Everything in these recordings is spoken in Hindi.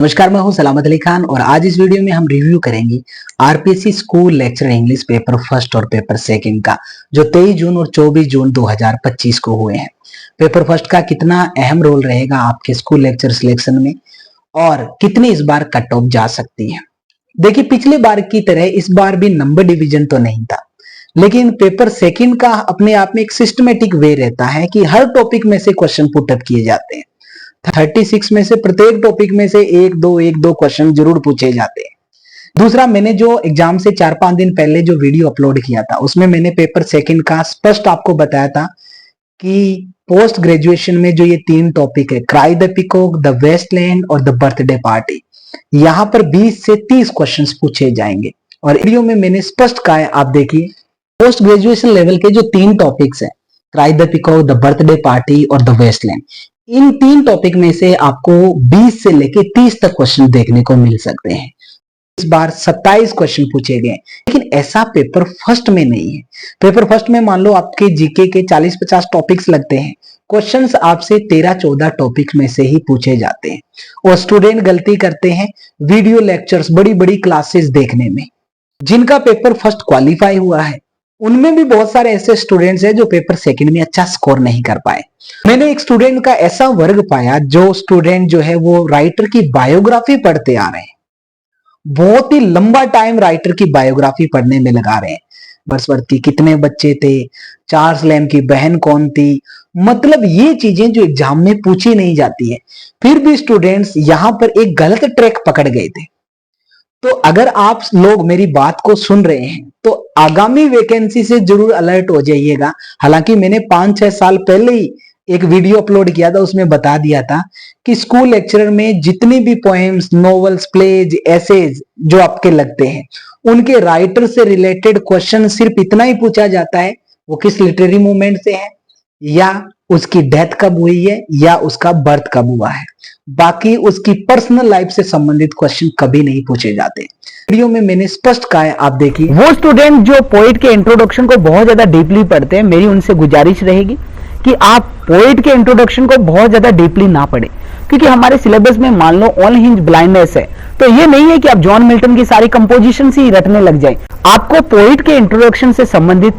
नमस्कार, मैं हूं सलामत अली खान और आज इस वीडियो में हम रिव्यू करेंगे RPSC school lecture English paper first और पेपर सेकंड का, जो 23 जून और 24 जून 2025 को हुए हैं। पेपर फर्स्ट का कितना अहम रोल रहेगा आपके स्कूल लेक्चर सिलेक्शन में और कितनी इस बार कट ऑफ जा सकती है। देखिए, पिछले बार की तरह इस बार भी नंबर डिवीजन तो नहीं था, लेकिन पेपर सेकंड का अपने आप में एक सिस्टमेटिक वे रहता है कि हर टॉपिक में से क्वेश्चन पुट अप किए जाते हैं। 36 में से प्रत्येक टॉपिक में से एक दो क्वेश्चन जरूर पूछे जाते हैं। दूसरा, मैंने जो एग्जाम से 4-5 दिन पहले जो वीडियो अपलोड किया था उसमें मैंने पेपर सेकंड का स्पष्ट आपको बताया था कि पोस्ट ग्रेजुएशन में जो ये 3 टॉपिक है, cry the peacock, the wasteland और द बर्थडे पार्टी, यहां पर 20 से 30 क्वेश्चन पूछे जाएंगे। और वीडियो में मैंने स्पष्ट कहा है, आप देखिए, पोस्ट ग्रेजुएशन लेवल के जो 3 टॉपिक्स है, cry the peacock, the birthday party और द वेस्टलैंड, इन 3 टॉपिक में से आपको 20 से लेके 30 तक क्वेश्चन देखने को मिल सकते हैं। इस बार 27 क्वेश्चन पूछे गए, लेकिन ऐसा पेपर फर्स्ट में नहीं है। पेपर फर्स्ट में मान लो आपके जीके के 40-50 टॉपिक्स लगते हैं, क्वेश्चंस आपसे 13-14 टॉपिक में से ही पूछे जाते हैं। और स्टूडेंट गलती करते हैं वीडियो लेक्चर्स, बड़ी बड़ी क्लासेस देखने में। जिनका पेपर फर्स्ट क्वालिफाई हुआ है उनमें भी बहुत सारे ऐसे स्टूडेंट्स हैं जो पेपर सेकंड में अच्छा स्कोर नहीं कर पाए। मैंने एक स्टूडेंट का ऐसा वर्ग पाया, जो स्टूडेंट जो है वो राइटर की बायोग्राफी पढ़ते आ रहे हैं, बहुत ही लंबा टाइम राइटर की बायोग्राफी पढ़ने में लगा रहे हैं। वर्ड्सवर्थ की कितने बच्चे थे, चार्ल्स लैम्ब की बहन कौन थी, मतलब ये चीजें जो एग्जाम में पूछी नहीं जाती है। फिर भी स्टूडेंट्स यहां पर एक गलत ट्रैक पकड़ गए थे। तो अगर आप लोग मेरी बात को सुन रहे हैं तो आगामी वैकेंसी से जरूर अलर्ट हो जाइएगा। हालांकि मैंने 5-6 साल पहले ही एक वीडियो अपलोड किया था, उसमें बता दिया था कि स्कूल लेक्चरर में जितनी भी पोएम्स, नॉवेल्स, प्लेज, एसेज जो आपके लगते हैं, उनके राइटर से रिलेटेड क्वेश्चन सिर्फ इतना ही पूछा जाता है, वो किस लिटरेरी मूवमेंट से है, या उसकी डेथ कब हुई है, या उसका बर्थ कब हुआ है। बाकी उसकी पर्सनल लाइफ से संबंधित क्वेश्चन कभी नहीं पूछे जाते। वीडियो में मैंने स्पष्ट कहा है, आप देखिए। वो स्टूडेंट जो पोइट के इंट्रोडक्शन को बहुत ज्यादा डीपली पढ़ते हैं, मेरी उनसे गुजारिश रहेगी कि आप पोइट के इंट्रोडक्शन को बहुत ज्यादा डीपली ना पढ़ें, क्योंकि हमारे सिलेबस में मान लो ऑन हिंज ब्लाइंडनेस है, तो ये नहीं है कि आप जॉन मिल्टन की सारी कंपोजिशन ही रटने लग जाए। आपको पोइट के इंट्रोडक्शन से संबंधित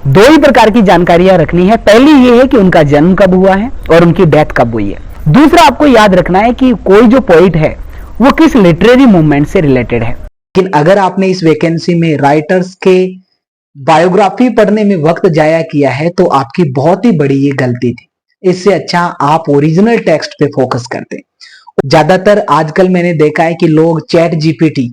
2 ही प्रकार की जानकारियां रखनी है। पहली ये है कि उनका जन्म कब हुआ है और उनकी डेथ कब हुई है। दूसरा, आपको याद रखना है कि कोई जो पोइट है वो किस लिटरेरी मूवमेंट से रिलेटेड है। लेकिन अगर आपने इस वैकेंसी में राइटर्स के बायोग्राफी पढ़ने में वक्त जाया किया है तो आपकी बहुत ही बड़ी ये गलती थी। इससे अच्छा आप ओरिजिनल टेक्स्ट पे फोकस करते। ज्यादातर आजकल मैंने देखा है कि लोग चैट जीपीटी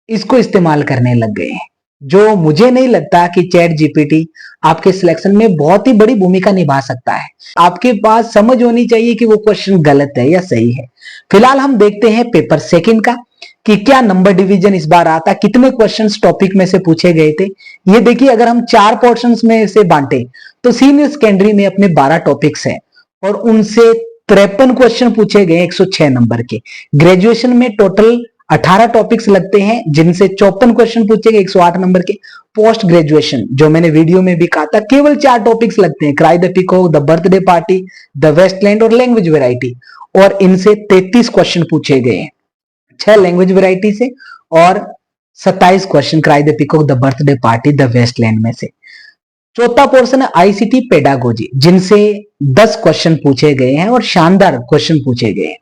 इसको इस्तेमाल करने लग गए हैं, जो मुझे नहीं लगता कि चैट जीपीटी आपके सिलेक्शन में बहुत ही बड़ी भूमिका निभा सकता है। आपके पास समझ होनी चाहिए कि वो क्वेश्चन गलत है या सही है। फिलहाल हम देखते हैं पेपर सेकंड का कि क्या नंबर डिवीजन इस बार आता, कितने क्वेश्चंस टॉपिक में से पूछे गए थे। ये देखिए, अगर हम 4 पोर्शंस में से बांटे तो सीनियर सेकेंडरी में अपने 12 टॉपिक्स हैं और उनसे 53 क्वेश्चन पूछे गए 106 नंबर के। ग्रेजुएशन में टोटल 18 टॉपिक्स लगते हैं, जिनसे 54 क्वेश्चन पूछे गए 108 नंबर के। पोस्ट ग्रेजुएशन, जो मैंने वीडियो में भी कहा था, केवल 4 टॉपिक्स लगते हैं, cry the peacock, the birthday party, the wasteland और लैंग्वेज वेराइटी, और इनसे 33 क्वेश्चन पूछे गए हैं, 6 लैंग्वेज वेराइटी से और 27 question cry the peacock, the birthday party, the wasteland में से। चौथा पोर्शन है आईसीटी पेडागोजी, जिनसे 10 क्वेश्चन पूछे गए हैं और शानदार क्वेश्चन पूछे गए हैं।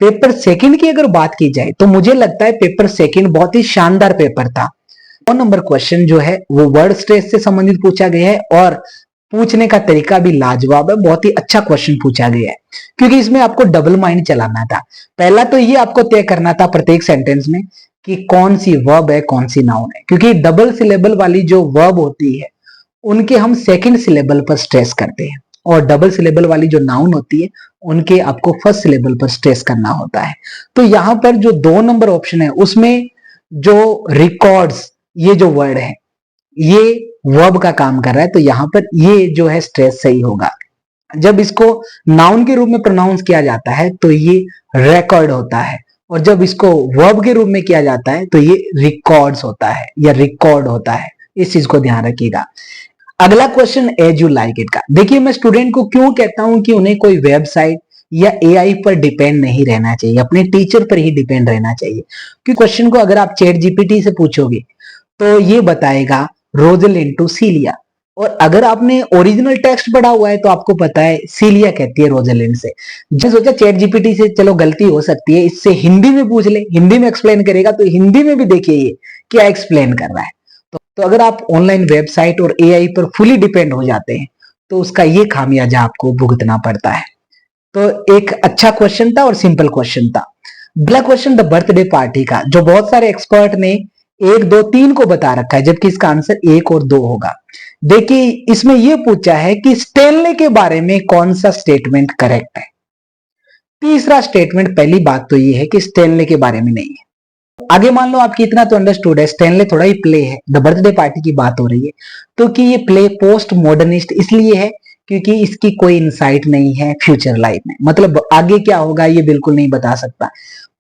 पेपर सेकंड की अगर बात की जाए तो मुझे लगता है पेपर सेकंड बहुत ही शानदार पेपर था। 9 नंबर क्वेश्चन जो है वो वर्ड स्ट्रेस से संबंधित पूछा गया है और पूछने का तरीका भी लाजवाब है, बहुत ही अच्छा क्वेश्चन पूछा गया है, क्योंकि इसमें आपको डबल माइंड चलाना था। पहला तो ये आपको तय करना था प्रत्येक सेंटेंस में कि कौन सी वर्ब है, कौन सी नाउन है, क्योंकि डबल सिलेबल वाली जो वर्ब होती है उनके हम सेकंड सिलेबल पर स्ट्रेस करते हैं, और डबल सिलेबल वाली जो नाउन होती है उनके आपको फर्स्ट सिलेबल पर स्ट्रेस करना होता है। तो यहां पर जो 2 नंबर ऑप्शन है उसमें जो रिकॉर्ड्स, ये जो वर्ड है ये वर्ब का काम कर रहा है, तो यहां पर ये जो है स्ट्रेस सही होगा। जब इसको नाउन के रूप में प्रोनाउंस किया जाता है तो ये रिकॉर्ड होता है, और जब इसको वर्ब के रूप में किया जाता है तो ये रिकॉर्ड्स होता है या रिकॉर्ड होता है। इस चीज को ध्यान रखिएगा। अगला question as you like it का। देखिए, मैं स्टूडेंट को क्यों कहता हूं कि उन्हें कोई वेबसाइट या एआई पर डिपेंड नहीं रहना चाहिए, अपने टीचर पर ही डिपेंड रहना चाहिए। क्योंकि क्वेश्चन को अगर आप चैट जीपीटी से पूछोगे तो ये बताएगा रोजलिंड टू सीलिया, और अगर आपने ओरिजिनल टेक्स्ट पढ़ा हुआ है तो आपको पता है सीलिया कहती है रोजलिंड से। जो सोचा चैट जीपीटी से चलो गलती हो सकती है, इससे हिंदी में पूछ ले, हिंदी में एक्सप्लेन करेगा तो हिंदी में भी देखिए ये क्या एक्सप्लेन कर रहा है। तो अगर आप ऑनलाइन वेबसाइट और एआई पर फुली डिपेंड हो जाते हैं तो उसका ये खामियाजा आपको भुगतना पड़ता है। तो एक अच्छा क्वेश्चन था और सिंपल क्वेश्चन था। अगला क्वेश्चन द बर्थडे पार्टी का, जो बहुत सारे एक्सपर्ट ने 1, 2, 3 को बता रखा है, जबकि इसका आंसर 1 और 2 होगा। देखिए इसमें यह पूछा है कि स्टेनले के बारे में कौन सा स्टेटमेंट करेक्ट है। तीसरा स्टेटमेंट, पहली बात तो यह है कि स्टेनले के बारे में नहीं है। आगे मान लो आपकी इतना तो अंडरस्टूड है, स्टेनले थोड़ा ही प्ले है, द बर्थडे पार्टी की बात हो रही है, तो कि ये प्ले पोस्ट मॉडर्निस्ट इसलिए है क्योंकि इसकी कोई इंसाइट नहीं है फ्यूचर लाइफ में, मतलब आगे क्या होगा ये बिल्कुल नहीं बता सकता।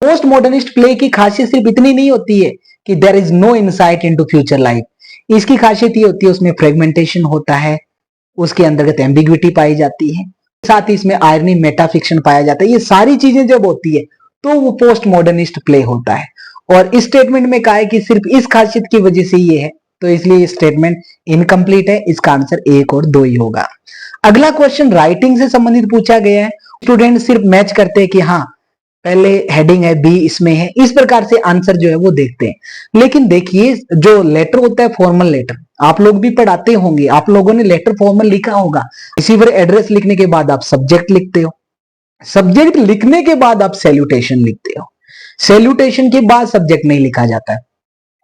पोस्ट मॉडर्निस्ट प्ले की खासियत सिर्फ इतनी नहीं होती है कि there is no insight into future life, इसकी खासियत ये होती है उसमें फ्रेगमेंटेशन होता है, उसके अंतर्गत एम्बिग्विटी पाई जाती है, साथ ही इसमें आयरनी मेटाफिक्शन पाया जाता है। ये सारी चीजें जब होती है तो वो पोस्ट मॉडर्निस्ट प्ले होता है। और इस स्टेटमेंट में कहा है कि सिर्फ इस खासियत की वजह से ये है, तो इसलिए ये स्टेटमेंट इनकम्प्लीट है। इसका आंसर 1 और 2 ही होगा। अगला क्वेश्चन राइटिंग से संबंधित पूछा गया है। स्टूडेंट सिर्फ मैच करते हैं कि हाँ पहले हेडिंग है, बी इसमें है, इस प्रकार से आंसर जो है वो देखते हैं। लेकिन देखिए जो लेटर होता है फॉर्मल लेटर, आप लोग भी पढ़ाते होंगे, आप लोगों ने लेटर फॉर्मल लिखा होगा। रिसीवर एड्रेस लिखने के बाद आप सब्जेक्ट लिखते हो, सब्जेक्ट लिखने के बाद आप सैल्यूटेशन लिखते हो, सैल्यूटेशन के बाद सब्जेक्ट नहीं लिखा जाता है।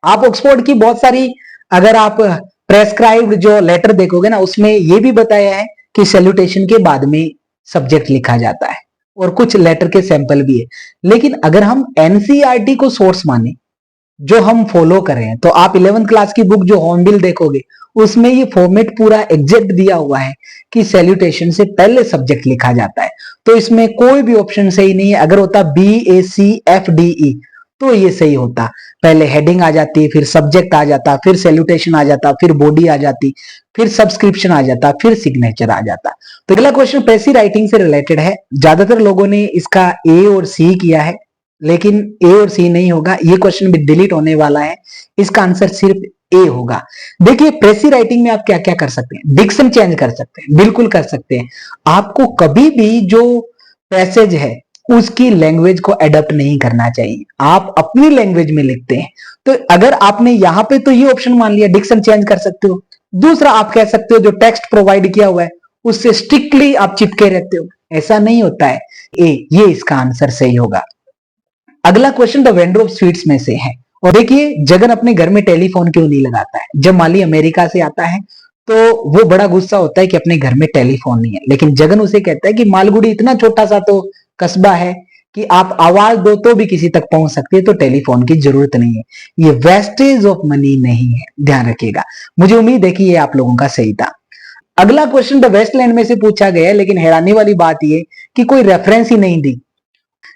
आप ऑक्सफोर्ड की बहुत सारी अगर आप प्रेस्क्राइब्ड जो लेटर देखोगे ना, उसमें यह भी बताया है कि सैल्यूटेशन के बाद में सब्जेक्ट लिखा जाता है, और कुछ लेटर के सैंपल भी है। लेकिन अगर हम एनसीईआरटी को सोर्स माने, जो हम फॉलो कर रहे हैं, तो आप 11th क्लास की बुक जो हॉर्नबिल देखोगे उसमें ये फॉर्मेट पूरा एग्जैक्ट दिया हुआ है कि सैल्यूटेशन से पहले सब्जेक्ट लिखा जाता है। तो इसमें कोई भी ऑप्शन सही नहीं है। अगर होता BACFDE तो ये सही होता, पहले हेडिंग आ जाती, फिर सब्जेक्ट आ जाता, फिर सैल्यूटेशन आ जाता, फिर बॉडी आ जाती, फिर सब्सक्रिप्शन आ जाता, फिर सिग्नेचर आ जाता। तो अगला क्वेश्चन पैसिव राइटिंग से रिलेटेड है। ज्यादातर लोगों ने इसका ए और सी किया है, लेकिन ए और सी नहीं होगा, ये क्वेश्चन भी डिलीट होने वाला है। इसका आंसर सिर्फ ए होगा। देखिए पैसिव राइटिंग में आप क्या क्या कर सकते हैं, डिक्शन चेंज कर सकते हैं, बिल्कुल कर सकते हैं। आपको कभी भी जो पैसेज है उसकी लैंग्वेज को एडॉप्ट नहीं करना चाहिए, आप अपनी लैंग्वेज में लिखते हैं। तो अगर आपने यहां पे तो ये ऑप्शन मान लिया, डिक्शन चेंज कर सकते हो। दूसरा आप कह सकते हो जो टेक्स्ट प्रोवाइड किया हुआ है उससे स्ट्रिक्टली आप चिपके रहते हो, ऐसा नहीं होता है। ये इसका आंसर सही होगा। अगला question the vendor of sweets में से है। और देखिए जगन अपने घर में टेलीफोन क्यों नहीं लगाता है। जब माली अमेरिका से आता है तो वो बड़ा गुस्सा होता है कि अपने घर में टेलीफोन नहीं है, लेकिन जगन उसे कहता है कि मालगुड़ी इतना छोटा सा तो कस्बा है कि आप आवाज दो तो भी किसी तक पहुंच सकती है, तो टेलीफोन की जरूरत नहीं है। ये वेस्टेज ऑफ मनी नहीं है, ध्यान रखिएगा। मुझे उम्मीद है कि ये आप लोगों का सही था। अगला क्वेश्चन द वेस्टलैंड में से पूछा गया है, लेकिन हैरानी वाली बात यह कि कोई रेफरेंस ही नहीं दी।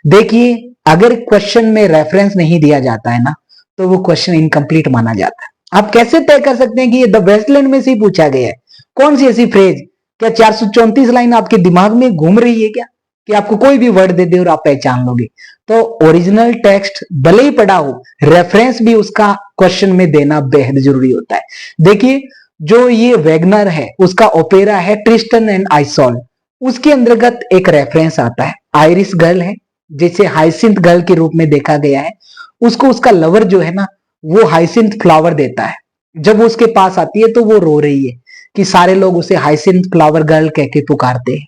देखिए अगर क्वेश्चन में रेफरेंस नहीं दिया जाता है ना तो वो क्वेश्चन इनकम्प्लीट माना जाता है। आप कैसे तय कर सकते हैं कि ये द वेस्टलैंड में से ही पूछा गया है? कौन सी ऐसी फ्रेज, क्या 434 लाइन आपके दिमाग में घूम रही है क्या कि आपको कोई भी वर्ड दे दे और आप पहचान लोगे? तो ओरिजिनल टेक्स्ट भले ही पढ़ा हो, रेफरेंस भी उसका क्वेश्चन में देना बेहद जरूरी होता है। देखिए जो ये वैगनर है उसका ओपेरा है ट्रिस्टन एंड आइसोल, उसके अंतर्गत एक रेफरेंस आता है, आयरिश गर्ल है जिसे हाइसिंथ गर्ल के रूप में देखा गया है। उसको उसका लवर जो है ना वो हाइसिंथ फ्लावर देता है। जब वो उसके पास आती है तो वो रो रही है कि सारे लोग उसे हाइसिंथ फ्लावर गर्ल कह के पुकारते हैं,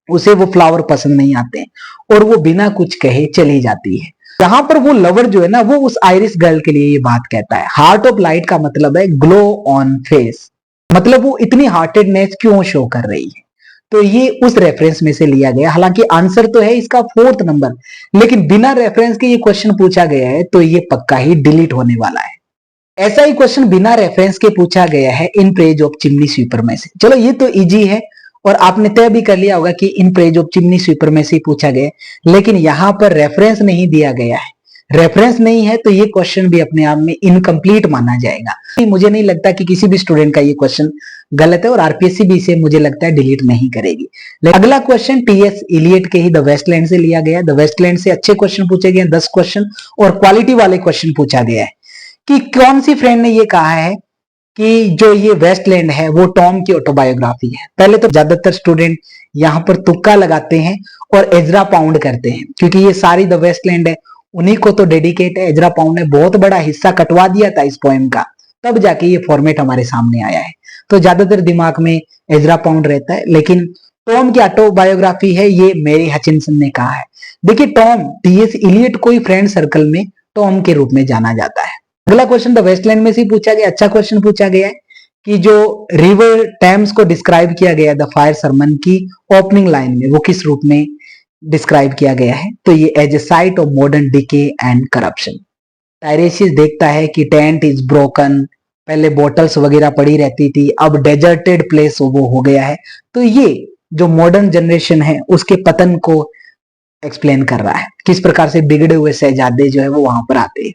उसे वो फ्लावर पसंद नहीं आते हैं और वो बिना कुछ कहे चली जाती है। यहां पर वो लवर जो है ना वो उस आयरिश गर्ल के लिए ये बात कहता है। हार्ट ऑफ लाइट का मतलब है ग्लो ऑन फेस, मतलब वो इतनी हार्टेडनेस क्यों शो कर रही है। तो ये उस रेफरेंस में से लिया गया। हालांकि आंसर तो है इसका 4th नंबर, लेकिन बिना रेफरेंस के ये क्वेश्चन पूछा गया है तो ये पक्का ही डिलीट होने वाला है। ऐसा ही क्वेश्चन बिना रेफरेंस के पूछा गया है in praise of chimney sweeper में से। चलो ये तो इजी है और आपने तय भी कर लिया होगा कि in praise of chimney sweeper में से पूछा गया, लेकिन यहां पर रेफरेंस नहीं दिया गया है। रेफरेंस नहीं है तो ये क्वेश्चन भी अपने आप में इनकम्प्लीट माना जाएगा। मुझे नहीं लगता कि किसी भी स्टूडेंट का ये क्वेश्चन गलत है और आरपीएससी भी इसे मुझे लगता है डिलीट नहीं करेगी। अगला क्वेश्चन टीएस इलियट के ही द वेस्टलैंड से लिया गया। द वेस्टलैंड से अच्छे क्वेश्चन पूछे गए 10 क्वेश्चन और क्वालिटी वाले क्वेश्चन पूछा गया है कि कौन सी फ्रेंड ने ये कहा है कि जो ये वेस्टलैंड है वो टॉम की ऑटोबायोग्राफी है। पहले तो ज्यादातर स्टूडेंट यहाँ पर तुक्का लगाते हैं और एजरा पाउंड करते हैं क्योंकि ये सारी द वेस्टलैंड है उन्हीं को तो डेडिकेट है। एजरा पाउंड ने बहुत बड़ा हिस्सा कटवा दिया था इस पोएम का, तब जाके ये फॉर्मेट हमारे सामने आया है। तो ज्यादातर दिमाग में एजरा पाउंड रहता है, लेकिन टॉम की ऑटोबायोग्राफी है ये मैरी हचिंसन ने कहा है। देखिए टॉम टीएस इलियट को ही फ्रेंड सर्कल में टॉम के रूप में जाना जाता है। अगला क्वेश्चन द वेस्टलैंड में से पूछा गया, अच्छा क्वेश्चन पूछा गया है कि जो रिवर टेम्स को डिस्क्राइब किया गया द फायर सरमन की ओपनिंग लाइन में वो किस रूप में डिस्क्राइब किया गया है, तो ये as a sight of modern decay and corruption. Tiresias देखता है कि टेंट इज ब्रोकन, पहले बॉटल्स वगैरह पड़ी रहती थी, अब डेजर्टेड प्लेस वो हो गया है। तो ये जो मॉडर्न जनरेशन है उसके पतन को एक्सप्लेन कर रहा है, किस प्रकार से बिगड़े हुए शहजादे जो है वो वहां पर आते हैं।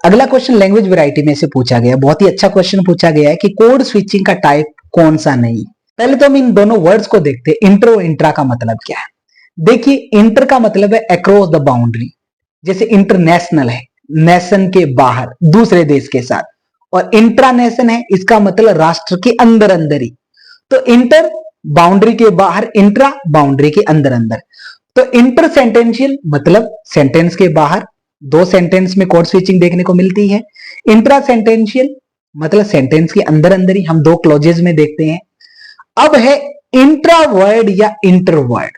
अगला क्वेश्चन लैंग्वेज वैरायटी में से पूछा गया, बहुत ही अच्छा क्वेश्चन पूछा गया है कि कोड स्विचिंग का टाइप कौन सा नहीं। पहले तो हम इन दोनों वर्ड्स को देखते हैं। इंटर और इंट्रा का मतलब क्या है। देखिए इंटर का मतलब है अक्रॉस द बाउंड्री, जैसे इंटरनेशनल है नेशन के बाहर दूसरे देश के साथ, और इंट्रानेशन है इसका मतलब राष्ट्र के अंदर अंदर ही। तो इंटर बाउंड्री के बाहर, इंट्रा बाउंड्री के अंदर अंदर। तो इंटर सेंटेंशियल मतलब सेंटेंस के बाहर, दो सेंटेंस में कोड स्विचिंग देखने को मिलती है। इंट्रा सेंटेंशियल मतलब सेंटेंस के अंदर अंदर ही, हम दो क्लॉजेज में देखते हैं। अब है इंट्रा वर्ड या इंटर वर्ड।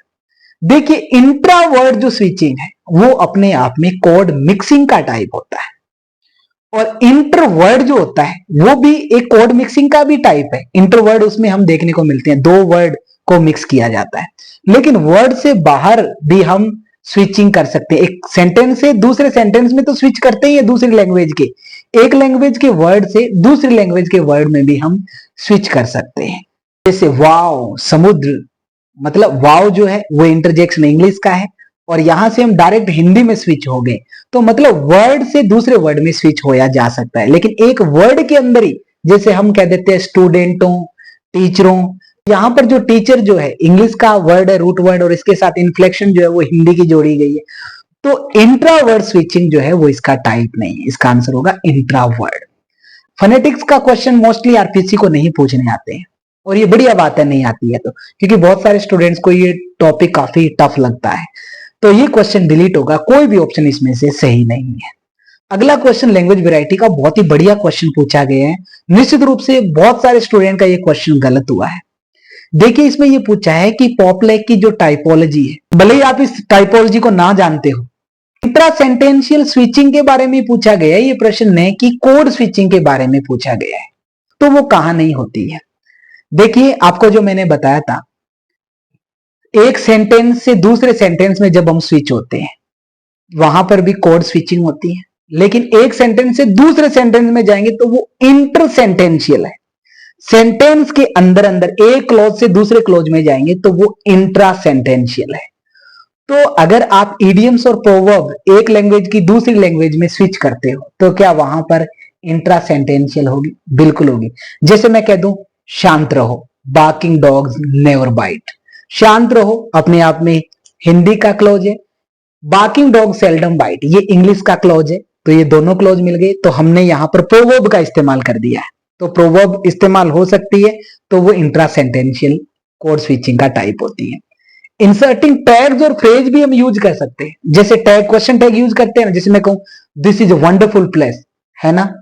देखिए इंट्रा वर्ड जो स्विचिंग है वो अपने आप में कोड मिक्सिंग का टाइप होता है, और इंटर वर्ड जो होता है वो भी एक कोड मिक्सिंग का भी टाइप है। इंटर वर्ड उसमें हम देखने को मिलते हैं, दो वर्ड को मिक्स किया जाता है। लेकिन वर्ड से बाहर भी हम स्विचिंग कर सकते हैं, एक सेंटेंस से दूसरे सेंटेंस में तो स्विच करते ही है दूसरी लैंग्वेज के, एक लैंग्वेज के वर्ड से दूसरी लैंग्वेज के वर्ड में भी हम स्विच कर सकते हैं। जैसे वाव समुद्र, मतलब वाव जो है वो इंटरजेक्शन इंग्लिश का है, और यहां से हम डायरेक्ट हिंदी में स्विच हो गए, तो मतलब वर्ड से दूसरे वर्ड में स्विच होया जा सकता है। लेकिन एक वर्ड के अंदर ही, जैसे हम कह देते हैं स्टूडेंटों, टीचरों, यहां पर जो टीचर जो है इंग्लिश का वर्ड है रूट वर्ड, और इसके साथ इन्फ्लेक्शन जो है वो हिंदी की जोड़ी गई है। तो इंट्रा वर्ड स्विचिंग जो है वो इसका टाइप नहीं है, इसका आंसर होगा इंट्रा वर्ड। फोनेटिक्स का क्वेश्चन मोस्टली आरपीएससी को नहीं पूछने आते हैं, और ये बढ़िया बात है नहीं आती है तो, क्योंकि बहुत सारे स्टूडेंट्स को ये टॉपिक काफी टफ लगता है। तो ये क्वेश्चन डिलीट होगा, कोई भी ऑप्शन इसमें से सही नहीं है। अगला क्वेश्चन लैंग्वेज वैरायटी का बहुत ही बढ़िया क्वेश्चन पूछा गया है। निश्चित रूप से बहुत सारे स्टूडेंट का ये क्वेश्चन गलत हुआ है। देखिए इसमें ये पूछा है कि पॉपलेक की जो टाइपोलॉजी है, भले ही आप इस टाइपोलॉजी को ना जानते हो, इंट्रा सेंटेंशियल स्विचिंग के बारे में पूछा गया है ये प्रश्न ने, कि कोड स्विचिंग के बारे में पूछा गया है, तो वो कहां नहीं होती है। देखिए आपको जो मैंने बताया था, एक सेंटेंस से दूसरे सेंटेंस में जब हम स्विच होते हैं वहां पर भी कोड स्विचिंग होती है, लेकिन एक सेंटेंस से दूसरे सेंटेंस में जाएंगे तो वो इंटर सेंटेंशियल है। सेंटेंस के अंदर अंदर एक क्लॉज से दूसरे क्लॉज में जाएंगे तो वो इंट्रा सेंटेंशियल है। तो अगर आप इडियम्स और प्रोवर्ब एक लैंग्वेज की दूसरी लैंग्वेज में स्विच करते हो तो क्या वहां पर इंट्रा सेंटेंशियल होगी? बिल्कुल होगी। जैसे मैं कह दूं शांत रहो, बार्किंग डॉग्स नेवर बाइट। शांत रहो अपने आप में हिंदी का क्लॉज है, बार्किंग डॉग सेल्डम बाइट ये इंग्लिश का क्लॉज है, तो ये दोनों क्लॉज मिल गए, तो हमने यहां पर प्रोवर्ब का इस्तेमाल कर दिया है। तो प्रोवर्ब इस्तेमाल हो सकती है, तो वो इंट्रा सेंटेंशियल कोड स्विचिंग का टाइप होती है। इंसर्टिंग टैग्स और फ्रेज भी हम यूज कर सकते हैं, जैसे टैग क्वेश्चन टैग यूज करते हैं ना, जैसे मैं कहूं this is a wonderful place, है ना,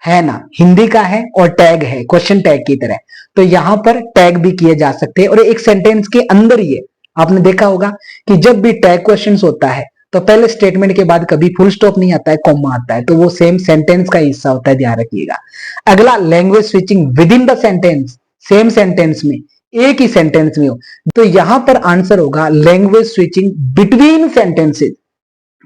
है ना, हिंदी का है और टैग है क्वेश्चन टैग की तरह, तो यहां पर टैग भी किए जा सकते हैं। और एक सेंटेंस के अंदर ही है, आपने देखा होगा कि जब भी टैग क्वेश्चंस होता है तो पहले स्टेटमेंट के बाद कभी फुल स्टॉप नहीं आता है, कॉमा आता है, तो वो सेम सेंटेंस का हिस्सा होता है, ध्यान रखिएगा। अगला language switching with in the sentence, same sentence में एक ही सेंटेंस में हो, तो यहां पर आंसर होगा language switching between sentences.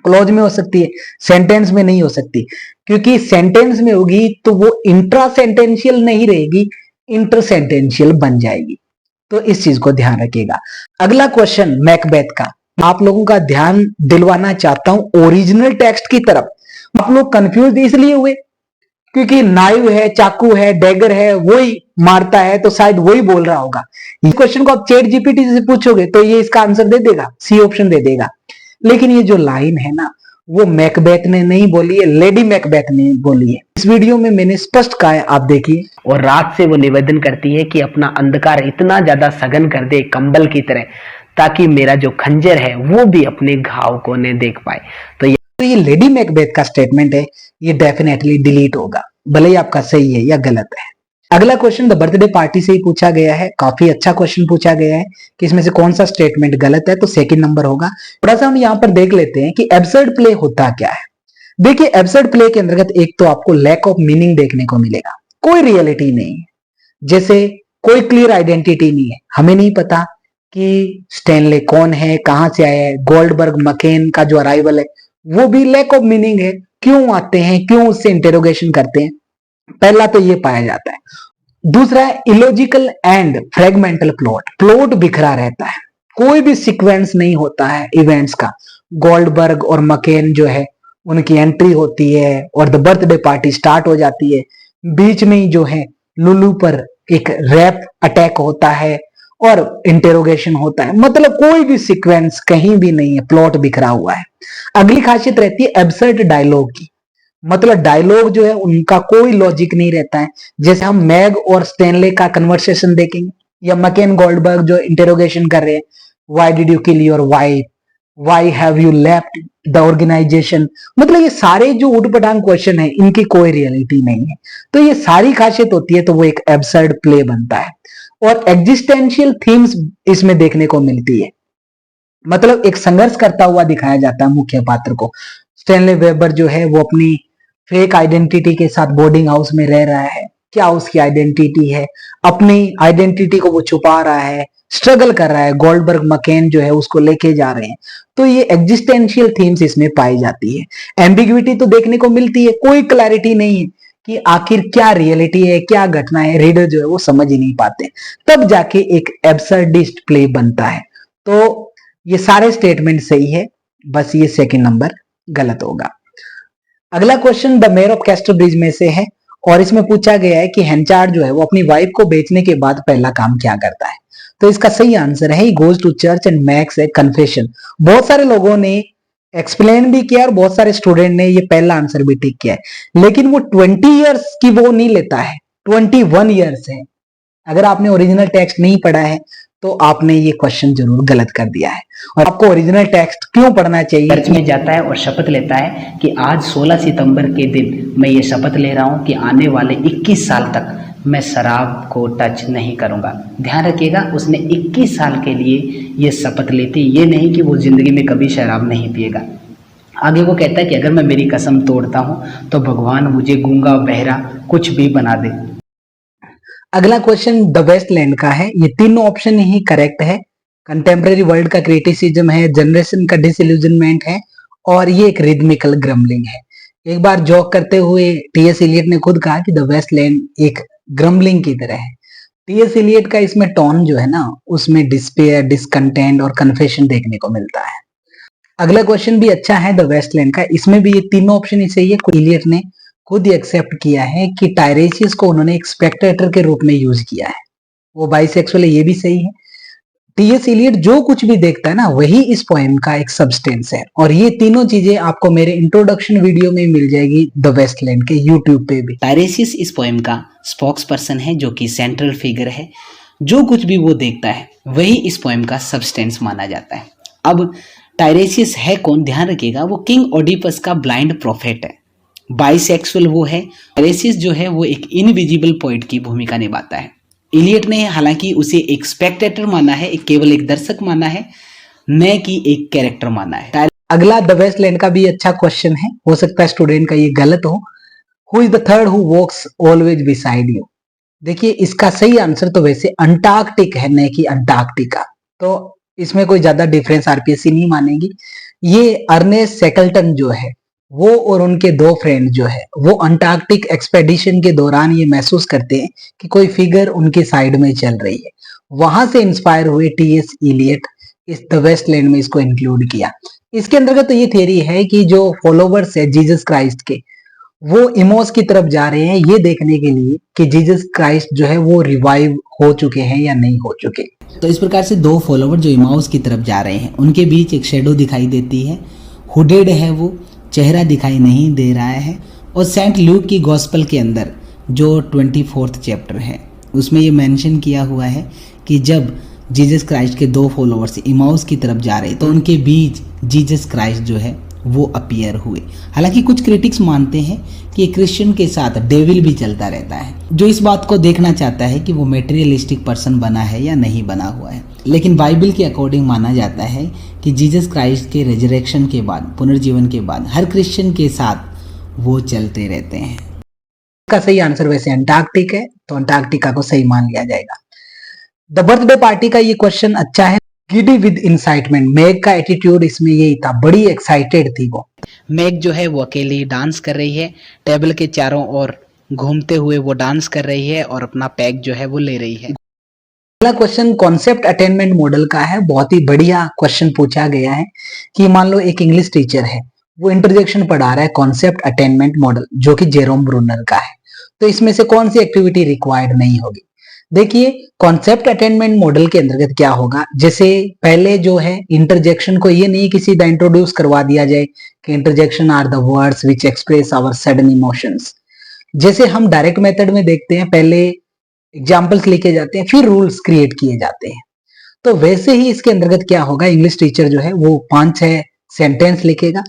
Clause में हो सकती है, सेंटेंस में नहीं हो सकती, क्योंकि सेंटेंस में होगी तो वो इंट्रा सेंटेंशियल नहीं रहेगी, इंटर सेंटेंशियल बन जाएगी। तो इस चीज को ध्यान रखिएगा। अगला क्वेश्चन मैकबेथ का, आप लोगों का ध्यान दिलवाना चाहता हूं ओरिजिनल टेक्स्ट की तरफ। आप लोग कंफ्यूज इसलिए हुए क्योंकि नाइव है, चाकू है, डैगर है, वही मारता है तो शायद वही बोल रहा होगा। इस क्वेश्चन को आप चैट जीपीटी से पूछोगे तो ये इसका आंसर दे देगा, सी ऑप्शन दे देगा। लेकिन ये जो लाइन है ना, वो मैकबेथ ने नहीं बोली है, लेडी मैकबेथ ने बोली है। इस वीडियो में मैंने स्पष्ट कहा है, आप देखिए। और रात से वो निवेदन करती है कि अपना अंधकार इतना ज्यादा सघन कर दे कंबल की तरह, ताकि मेरा जो खंजर है वो भी अपने घाव को न देख पाए। तो ये लेडी मैकबेथ का स्टेटमेंट है, ये डेफिनेटली डिलीट होगा, भले ही आपका सही है या गलत है। अगला क्वेश्चन द बर्थडे पार्टी से ही पूछा गया है, काफी अच्छा क्वेश्चन पूछा गया है कि इसमें से कौन सा स्टेटमेंट गलत है, तो सेकंड नंबर होगा। थोड़ा सा हम यहाँ पर देख लेते हैं कि एब्सर्ड प्ले होता क्या है। देखिए, एब्सर्ड प्ले के अंतर्गत एक तो आपको लैक ऑफ मीनिंग देखने को मिलेगा, कोई रियलिटी नहीं है, जैसे कोई क्लियर आइडेंटिटी नहीं है, हमें नहीं पता कि स्टैनले कौन है, कहां से आया है, गोल्डबर्ग मकेन का जो अराइवल है वो भी लैक ऑफ मीनिंग है, क्यों आते हैं, क्यों उससे इंटेरोगेशन करते हैं, पहला तो ये पाया जाता है। दूसरा है illogical and fragmental plot, plot बिखरा रहता है, कोई भी सीक्वेंस नहीं होता है इवेंट्स का। गोल्डबर्ग और मकेन जो है उनकी एंट्री होती है और द बर्थडे पार्टी स्टार्ट हो जाती है, बीच में ही जो है लुलू पर एक रैप अटैक होता है और इंटेरोगेशन होता है, मतलब कोई भी सीक्वेंस कहीं भी नहीं है, प्लॉट बिखरा हुआ है। अगली खासियत रहती है एब्सर्ड डायलॉग की, मतलब डायलॉग जो है उनका कोई लॉजिक नहीं रहता है। जैसे हम मैग और स्टैनले का कन्वर्सेशन देखेंगे या मकेन गोल्डबर्ग जो इंटेरोगेशन कर रहे हैं, why did you kill your wife, why have you left the organisation, मतलब ये सारे जो उटपटांग क्वेश्चन है इनकी कोई रियलिटी नहीं है, तो ये सारी खासियत होती है, तो वो एक एब्सर्ड प्ले बनता है। और एग्जिस्टेंशियल थीम्स इसमें देखने को मिलती है, मतलब एक संघर्ष करता हुआ दिखाया जाता है मुख्य पात्र को। स्टैनले वेबर जो है वो अपनी फेक आइडेंटिटी के साथ बोर्डिंग हाउस में रह रहा है, क्या उसकी आइडेंटिटी है, अपनी आइडेंटिटी को वो छुपा रहा है, स्ट्रगल कर रहा है, गोल्डबर्ग मकेन जो है उसको लेके जा रहे हैं, तो ये एग्जिस्टेंशियल थीम्स इसमें पाई जाती है। एम्बिग्विटी तो देखने को मिलती है, कोई क्लैरिटी नहीं है कि आखिर क्या रियलिटी है, क्या घटना है, रीडर जो है वो समझ ही नहीं पाते, तब जाके एक एब्सर्डिस्ट प्ले बनता है। तो ये सारे स्टेटमेंट सही है, बस ये सेकंड नंबर गलत होगा। अगला question the mayor of Casterbridge में से है और इसमें पूछा गया है कि हेंचार्ड जो है वो अपनी वाइफ को बेचने के बाद पहला काम क्या करता है, तो इसका सही आंसर है he goes to church and makes a confession. बहुत सारे लोगों ने एक्सप्लेन भी किया और बहुत सारे स्टूडेंट ने ये पहला आंसर भी टिक किया है, लेकिन वो 20 इयर्स की वो नहीं लेता है, 21 इयर्स है। अगर आपने ओरिजिनल टेक्स्ट नहीं पढ़ा है तो आपने ये क्वेश्चन जरूर गलत कर दिया है। और आपको ओरिजिनल टेक्स्ट क्यों पढ़ना चाहिए? चर्च में जाता है और शपथ लेता है कि आज 16 सितंबर के दिन मैं ये शपथ ले रहा हूँ कि आने वाले 21 साल तक मैं शराब को टच नहीं करूँगा। ध्यान रखिएगा, उसने 21 साल के लिए ये शपथ ली थी, ये नहीं कि वो जिंदगी में कभी शराब नहीं पिएगा। आगे वो कहता है कि अगर मैं मेरी कसम तोड़ता हूँ तो भगवान मुझे गूंगा बहरा कुछ भी बना दे। अगला क्वेश्चन द वेस्टलैंड का है, ये तीनों ऑप्शन ही करेक्ट है। कंटेम्प्रेरी वर्ल्ड का क्रिटिसिज्म है, जनरेशन का डिसइल्यूजनमेंट है और ये एक रिदमिकल ग्रम्बलिंग है। एक बार जोक करते हुए टीएस इलियट ने खुद कहा कि द वेस्टलैंड एक ग्रम्बलिंग की तरह है। टीएस इलियट का इसमें टोन जो है ना, उसमें डिस्पेयर, डिसकंटेंट और कन्फेशन देखने को मिलता है। अगला क्वेश्चन भी अच्छा है द वेस्टलैंड का, इसमें भी ये तीनों ऑप्शन ही सही है। इलियट ने खुद ही एक्सेप्ट किया है कि टायरेसियस को उन्होंने एक स्पेक्टेटर के रूप में यूज किया है, वो बाइसेक्सुअल है, ये भी सही है। टीएस इलियट जो कुछ भी देखता है ना वही इस पोएम का एक सब्सटेंस है, और ये तीनों चीजें आपको मेरे इंट्रोडक्शन वीडियो में मिल जाएगी द वेस्टलैंड के यूट्यूब पे भी। टायरेसियस इस पोएम का स्पोक्स पर्सन है, जो कि सेंट्रल फिगर है, जो कुछ भी वो देखता है वही इस पोएम का सब्सटेंस माना जाता है। अब टायरेसियस है कौन, ध्यान रखिएगा, वो किंग ओडिपस का ब्लाइंड प्रोफेट है, बाइसेक्सुअल वो है। टायरेसियस जो है वो एक इनविजिबल पोइट की भूमिका निभाता है। इलियट ने हालांकि उसे एक स्पेक्टेटर माना है, एक केवल एक दर्शक माना है, न कि एक कैरेक्टर माना है। अगला द वेस्टलैंड का भी अच्छा क्वेश्चन है, हो सकता है स्टूडेंट का ये गलत हो। Who is the third who walks always beside you? देखिए, इसका सही आंसर तो वैसे अंटार्कटिक है, न कि अंटार्कटिका, तो इसमें कोई ज्यादा डिफरेंस आरपीएससी नहीं मानेगी। ये अर्नेस्ट शेकल्टन जो है वो और उनके दो फ्रेंड जो है वो अंटार्कटिक एक्सपेडिशन के दौरान ये महसूस करते हैं कि कोई फिगर उनके साइड में चल रही है। वहां से इंस्पायर हुए टीएस इलियट इस द वेस्टलैंड में इसको इंक्लूड किया। इसके अंतर्गत तो ये थ्योरी है कि जो फॉलोवर्स है जीसस क्राइस्ट के, वो इमोस की तरफ जा रहे हैं ये देखने के लिए कि जीसस क्राइस्ट जो है वो रिवाइव हो चुके हैं या नहीं हो चुके। तो इस प्रकार से दो फॉलोवर जो इमाउस की तरफ जा रहे हैं उनके बीच एक शेडो दिखाई देती है, हुडेड है वो, चेहरा दिखाई नहीं दे रहा है। और सेंट ल्यूक की गॉस्पल के अंदर जो 24th चैप्टर है उसमें ये मेंशन किया हुआ है कि जब जीसस क्राइस्ट के दो फॉलोवर्स इमाउस की तरफ जा रहे तो उनके बीच जीसस क्राइस्ट जो है वो अपीयर हुए। हालांकि कुछ क्रिटिक्स मानते हैं कि क्रिश्चियन के साथ डेविल भी चलता रहता है, जो इस बात को देखना चाहता है कि वो मेटेरियलिस्टिक पर्सन बना है या नहीं बना हुआ है। लेकिन बाइबल के अकॉर्डिंग माना जाता है कि जीसस क्राइस्ट के रेजरेक्शन के बाद, पुनर्जीवन के बाद, हर क्रिश्चियन के साथ वो चलते रहते हैं। इसका सही आंसर वैसे अंटार्कटिक है, तो अंटार्कटिका को सही मान लिया जाएगा। द बर्थडे पार्टी का ये क्वेश्चन अच्छा है। गिडी विद इंसाइटमेंट, मैग का एटीट्यूड इसमें यही था, बड़ी एक्साइटेड थी वो। मैग जो है वो अकेली डांस कर रही है, टेबल के चारों ओर घूमते हुए वो डांस कर रही है और अपना पैक जो है वो ले रही है। अगला क्वेश्चन कॉन्सेप्ट अटेनमेंट मॉडल का है। बहुत ही बढ़िया क्वेश्चन पूछा गया है कि मान लो एक इंग्लिश टीचर है, वो इंटरजेक्शन पढ़ा रहा है कॉन्सेप्ट अटेनमेंट मॉडल जो कि जेरोम ब्रूनर का है, तो इसमें से कौन सी एक्टिविटी रिक्वायर्ड नहीं होगी। देखिए कॉन्सेप्ट अटेनमेंट मॉडल के अंतर्गत क्या होगा, जैसे पहले जो है इंटरजेक्शन को ये नहीं कि सीधा इंट्रोड्यूस करवा दिया जाए कि interjection are the words which express our sudden emotions. जैसे हम डायरेक्ट मेथड में देखते हैं, पहले एग्जाम्पल्स लिखे जाते हैं फिर रूल्स क्रिएट किए जाते हैं, तो वैसे ही इसके अंतर्गत क्या होगा, इंग्लिश टीचर जो है वो 5-6 सेंटेंस लिखेगा,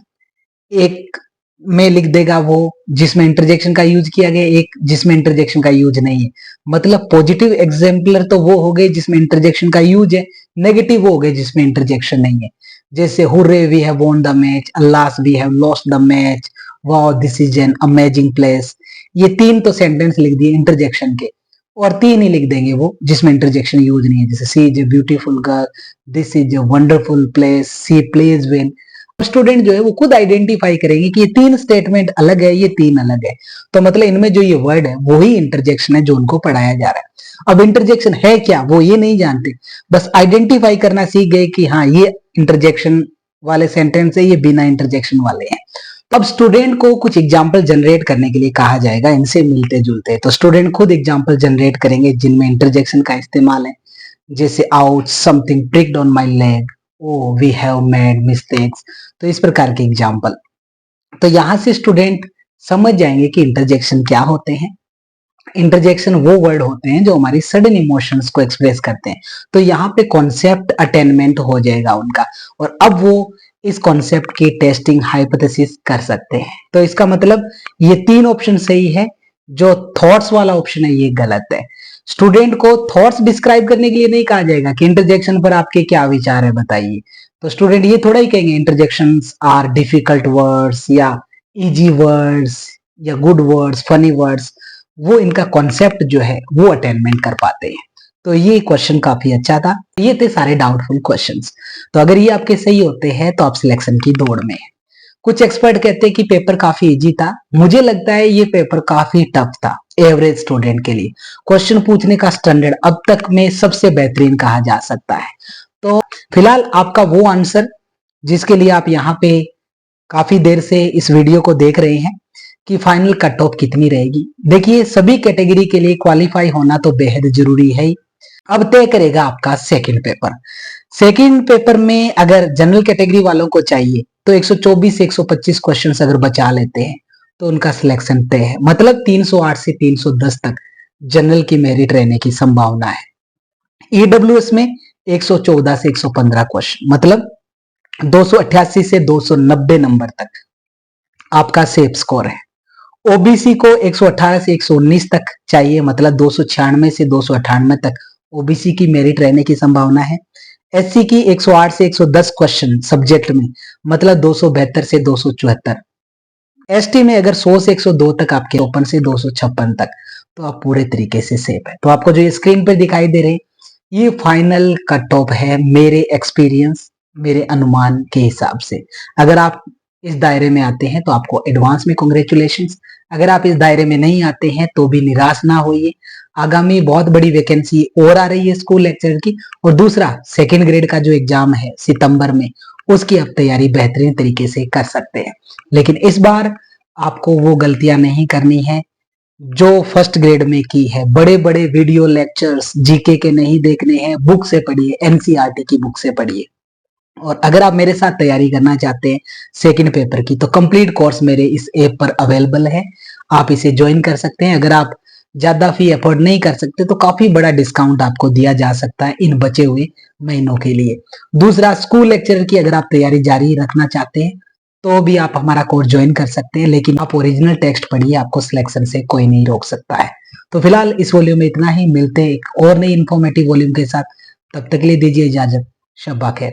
एक में लिख देगा वो जिसमें इंटरजेक्शन का यूज किया गया, एक जिसमें इंटरजेक्शन का यूज नहीं है। मतलब पॉजिटिव एग्जाम्पलर तो वो हो गए जिसमें इंटरजेक्शन का यूज है, नेगेटिव वो हो गए जिसमें इंटरजेक्शन नहीं है। जैसे hurray we have won the match, alas we have lost the match, wow this is an amazing place. ये 3 तो सेंटेंस लिख दिए इंटरजेक्शन के, और 3 ही लिख देंगे वो जिसमें इंटरजेक्शन यूज नहीं है। जैसे she is a beautiful girl, this is a wonderful place, she plays well. Student जो है वो खुद आइडेंटिफाई करेंगे कि ये 3 स्टेटमेंट अलग है, ये 3 अलग है, तो मतलब इनमें जो ये वर्ड है वही इंटरजेक्शन है जो उनको पढ़ाया जा रहा है। अब इंटरजेक्शन है क्या वो ये नहीं जानते, बस आइडेंटिफाई करना सीख गए कि हाँ ये इंटरजेक्शन वाले सेंटेंस है, ये बिना इंटरजेक्शन वाले हैं। अब स्टूडेंट को कुछ एग्जाम्पल जनरेट करने के लिए कहा जाएगा, इनसे मिलते जुलते, तो स्टूडेंट खुद एग्जाम्पल जनरेट करेंगे जिनमें इंटरजेक्शन का इस्तेमाल है। जैसे ouch something pricked on my leg, oh we have made mistakes, तो इस प्रकार के एग्जाम्पल। तो यहां से स्टूडेंट समझ जाएंगे कि इंटरजेक्शन क्या होते हैं। इंटरजेक्शन वो वर्ड होते हैं जो हमारी सडन इमोशंस को एक्सप्रेस करते हैं, तो यहाँ पे कॉन्सेप्ट अटेनमेंट हो जाएगा उनका, और अब वो इस कॉन्सेप्ट की टेस्टिंग हाइपोथेसिस कर सकते हैं। तो इसका मतलब ये 3 ऑप्शन सही है, जो थॉट्स वाला ऑप्शन है ये गलत है। स्टूडेंट को थॉट्स डिस्क्राइब करने के लिए नहीं कहा जाएगा कि इंटरजेक्शन पर आपके क्या विचार है बताइए, तो स्टूडेंट ये थोड़ा ही कहेंगे इंटरजेक्शंस आर डिफिकल्ट वर्ड्स या इजी वर्ड्स या गुड वर्ड्स, फनी वर्ड्स, वो इनका कॉन्सेप्ट जो है वो अटेनमेंट कर पाते हैं। तो ये क्वेश्चन काफी अच्छा था। ये थे सारे डाउटफुल क्वेश्चंस, तो अगर ये आपके सही होते हैं तो आप सिलेक्शन की दौड़ में हैं। कुछ एक्सपर्ट कहते हैं कि पेपर काफी इजी था, मुझे लगता है ये पेपर काफी टफ था एवरेज स्टूडेंट के लिए। क्वेश्चन पूछने का स्टैंडर्ड अब तक में सबसे बेहतरीन कहा जा सकता है। तो फिलहाल आपका वो आंसर जिसके लिए आप यहाँ पे काफी देर से इस वीडियो को देख रहे हैं कि फाइनल कट ऑफ कितनी रहेगी। देखिए सभी कैटेगरी के लिए क्वालिफाई होना तो बेहद जरूरी है। अब तय करेगा आपका सेकंड पेपर। सेकंड पेपर में अगर जनरल कैटेगरी वालों को चाहिए तो 124 से 125 क्वेश्चंस अगर बचा लेते हैं तो उनका सिलेक्शन तय है। मतलब 308 से 310 तक जनरल की मेरिट रहने की संभावना है। ईडब्ल्यूएस में 114 से 115 क्वेश्चन, मतलब 288 से 290 नंबर तक आपका सेफ स्कोर है। ओबीसी को 118 से 119 तक चाहिए, मतलब 296 से 298 तक ओबीसी की मेरिट रहने की संभावना है। एससी की 108 से 110 क्वेश्चन सब्जेक्ट में, मतलब 272 से 274। एसटी में अगर 100 से 102 तक आपके ओपन से 256 तक, तो आप पूरे तरीके से सेफ है। तो आपको जो ये स्क्रीन पर दिखाई दे रहे ये फाइनल कट ऑफ है मेरे एक्सपीरियंस, मेरे अनुमान के हिसाब से। अगर आप इस दायरे में आते हैं तो आपको एडवांस में कांग्रेचुलेशंस। अगर आप इस दायरे में नहीं आते हैं तो भी निराश ना होइए, आगामी बहुत बड़ी वैकेंसी और आ रही है स्कूल लेक्चरर की। और दूसरा, सेकंड ग्रेड का जो एग्जाम है सितंबर में, उसकी आप तैयारी बेहतरीन तरीके से कर सकते हैं। लेकिन इस बार आपको वो गलतियां नहीं करनी है जो फर्स्ट ग्रेड में की है। बड़े बड़े वीडियो लेक्चर्स जीके के नहीं देखने हैं, बुक से पढ़िए, एनसीईआरटी की बुक से पढ़िए। और अगर आप मेरे साथ तैयारी करना चाहते हैं सेकंड पेपर की, तो कंप्लीट कोर्स मेरे इस ऐप पर अवेलेबल है, आप इसे ज्वाइन कर सकते हैं। अगर आप ज्यादा फी अफोर्ड नहीं कर सकते तो काफी बड़ा डिस्काउंट आपको दिया जा सकता है इन बचे हुए महीनों के लिए। दूसरा, स्कूल लेक्चरर की अगर आप तैयारी जारी रखना चाहते हैं तो भी आप हमारा कोर्स ज्वाइन कर सकते हैं, लेकिन आप ओरिजिनल टेक्स्ट पढ़िए, आपको सिलेक्शन से कोई नहीं रोक सकता है। तो फिलहाल इस वॉल्यूम में इतना ही, मिलते हैं एक और नई इन्फॉर्मेटिव वॉल्यूम के साथ। तब तक के लिए दीजिए इजाजत, शब्बा खैर।